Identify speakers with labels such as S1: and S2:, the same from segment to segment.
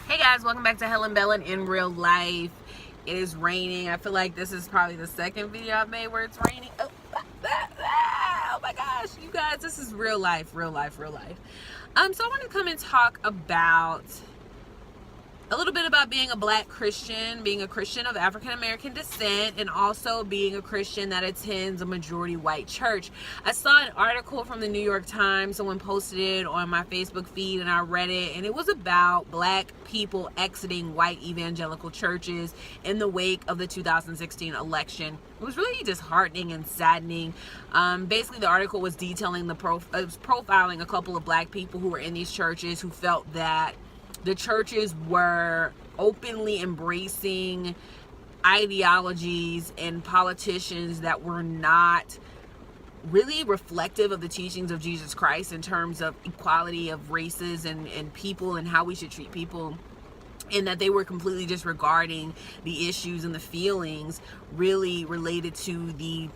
S1: Hey guys, welcome back to Helen Bellin in real life. It is raining. I feel like this is probably the second video I've made where it's raining. Oh my gosh, you guys, this is real life. So I want to come and talk about a little bit about being a black Christian, being a Christian of African American descent, and also being a Christian that attends a majority white church. I saw an article from the New York Times. Someone posted it on my Facebook feed and I read it, and it was about black people exiting white evangelical churches in the wake of the 2016 election. It was really disheartening and saddening. Basically, the article was detailing profiling a couple of black people who were in these churches who felt that the churches were openly embracing ideologies and politicians that were not really reflective of the teachings of Jesus Christ in terms of equality of races and people and how we should treat people, and that they were completely disregarding the issues and the feelings really related to the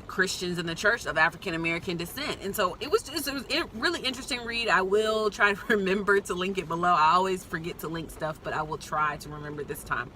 S1: Christians in the church of African American descent. And so it was a really interesting read. I will try to remember to link it below. I always forget to link stuff, but I will try to remember this time.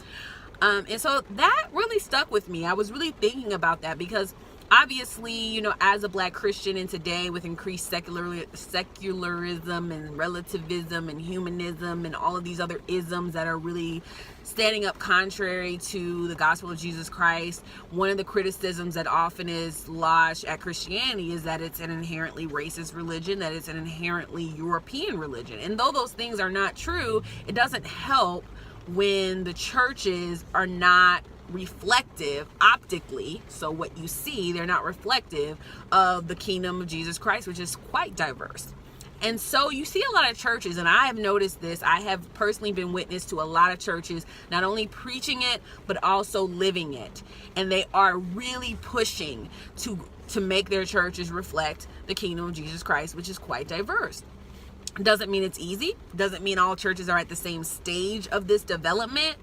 S1: And so that really stuck with me. I was really thinking about that because obviously, you know, as a black Christian in today with increased secularism and relativism and humanism and all of these other isms that are really standing up contrary to the gospel of Jesus Christ, one of the criticisms that often is lodged at Christianity is that it's an inherently racist religion, that it's an inherently European religion. And though those things are not true, it doesn't help when the churches are not reflective optically, so what you see, they're not reflective of the kingdom of Jesus Christ, which is quite diverse. And so you see a lot of churches, and I have noticed this. I have personally been witness to a lot of churches not only preaching it but also living it, and they are really pushing to make their churches reflect the kingdom of Jesus Christ, which is quite diverse. Doesn't mean it's easy, doesn't mean all churches are at the same stage of this development,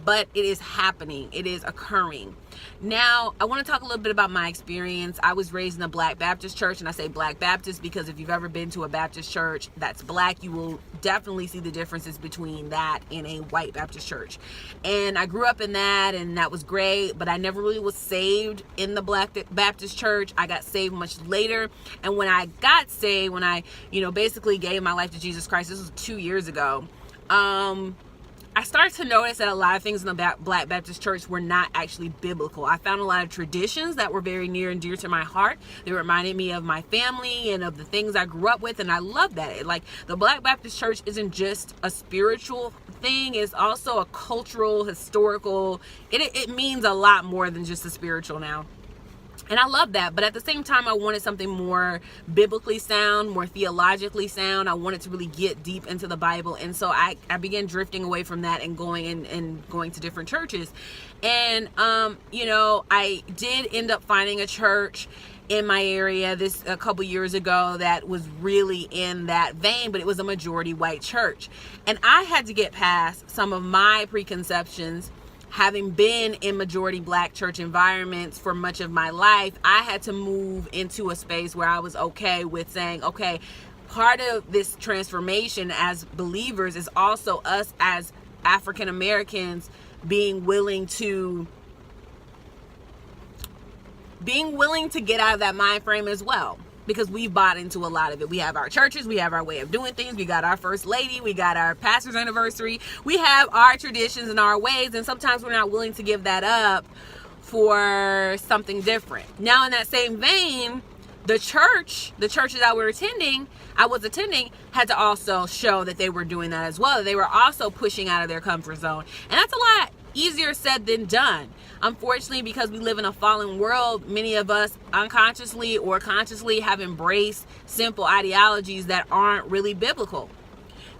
S1: but it is happening, it is occurring. Now, I want to talk a little bit about my experience. I was raised in a Black Baptist church, and I say Black Baptist because if you've ever been to a Baptist church that's black, you will definitely see the differences between that and a white Baptist church. And I grew up in that, and that was great, but I never really was saved in the Black Baptist church. I got saved much later, and when I got saved, when I, basically gave my life to Jesus Christ, this was 2 years ago, I started to notice that a lot of things in the Black Baptist church were not actually biblical. I found a lot of traditions that were very near and dear to my heart. They reminded me of my family and of the things I grew up with, and I love that. The Black Baptist church isn't just a spiritual thing, it's also a cultural, historical, it means a lot more than just a spiritual now. And I love that, but at the same time, I wanted something more biblically sound, more theologically sound. I wanted to really get deep into the Bible, and so I began drifting away from that and going to different churches. And I did end up finding a church in my area a couple years ago that was really in that vein, but it was a majority white church, and I had to get past some of my preconceptions. Having been in majority black church environments for much of my life, I had to move into a space where I was okay with saying, okay, part of this transformation as believers is also us as African Americans being willing to get out of that mind frame as well. Because we've bought into a lot of it. We have our churches, we have our way of doing things, we got our first lady, we got our pastor's anniversary, we have our traditions and our ways, and sometimes we're not willing to give that up for something different. Now, in that same vein, the churches I was attending had to also show that they were doing that as well. They were also pushing out of their comfort zone. And that's a lot easier said than done. Unfortunately, because we live in a fallen world, many of us unconsciously or consciously have embraced simple ideologies that aren't really biblical.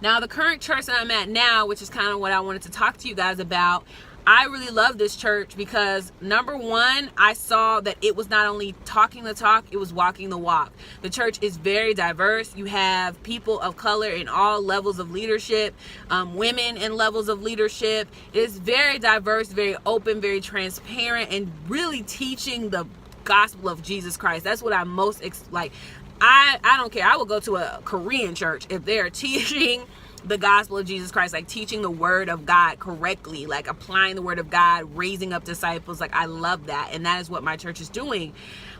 S1: Now, the current church that I'm at now, which is kind of what I wanted to talk to you guys about, I really love this church because, number one, I saw that it was not only talking the talk, it was walking the walk. The church is very diverse. You have people of color in all levels of leadership, women in levels of leadership. It is very diverse, very open, very transparent, and really teaching the gospel of Jesus Christ. That's what I most like. I don't care. I will go to a Korean church if they are teaching the gospel of Jesus Christ, like teaching the word of God correctly, like applying the word of God, raising up disciples. Like, I love that. And that is what my church is doing.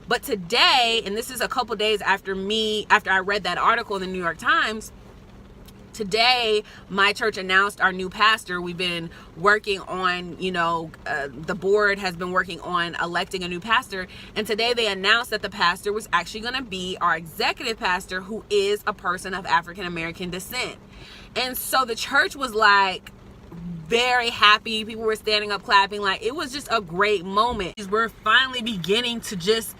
S1: But today, and this is a couple days after I read that article in the New York Times, today, my church announced our new pastor. We've been working on, the board has been working on electing a new pastor. And today they announced that the pastor was actually going to be our executive pastor, who is a person of African American descent. And so the church was like very happy. People were standing up, clapping. Like, it was just a great moment. We're finally beginning to just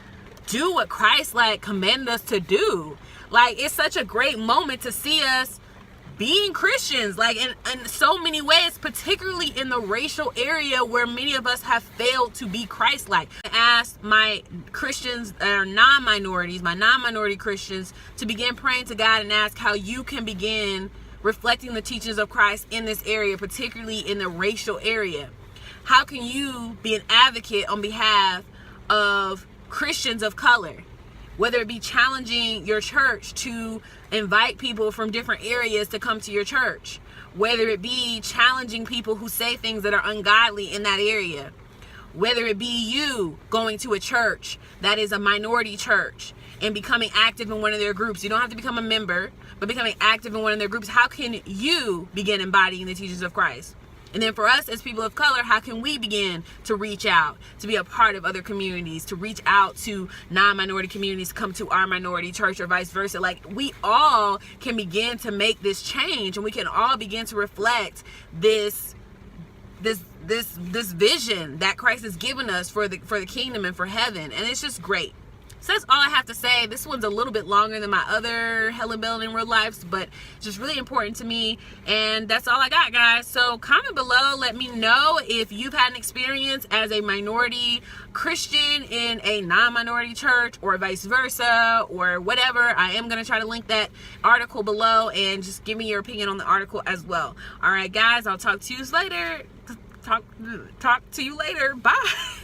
S1: do what Christ commanded us to do. Like, it's such a great moment to see us being Christians, in so many ways, particularly in the racial area where many of us have failed to be Christ-like. I asked my Christians that are non-minorities, my non-minority Christians, to begin praying to God and ask how you can begin reflecting the teachings of Christ in this area, particularly in the racial area. How can you be an advocate on behalf of Christians of color? Whether it be challenging your church to invite people from different areas to come to your church. Whether it be challenging people who say things that are ungodly in that area. Whether it be you going to a church that is a minority church and becoming active in one of their groups. You don't have to become a member, but becoming active in one of their groups. How can you begin embodying the teachings of Christ? And then for us as people of color, how can we begin to reach out, to be a part of other communities, to reach out to non-minority communities, to come to our minority church or vice versa? Like, we all can begin to make this change, and we can all begin to reflect this vision that Christ has given us for the kingdom and for heaven. And it's just great. So that's all I have to say. This one's a little bit longer than my other Hell and Bell in Real Lives, but it's just really important to me. And that's all I got, guys. So comment below. Let me know if you've had an experience as a minority Christian in a non-minority church or vice versa or whatever. I am going to try to link that article below and just give me your opinion on the article as well. All right, guys. I'll talk to you later. Talk to you later. Bye.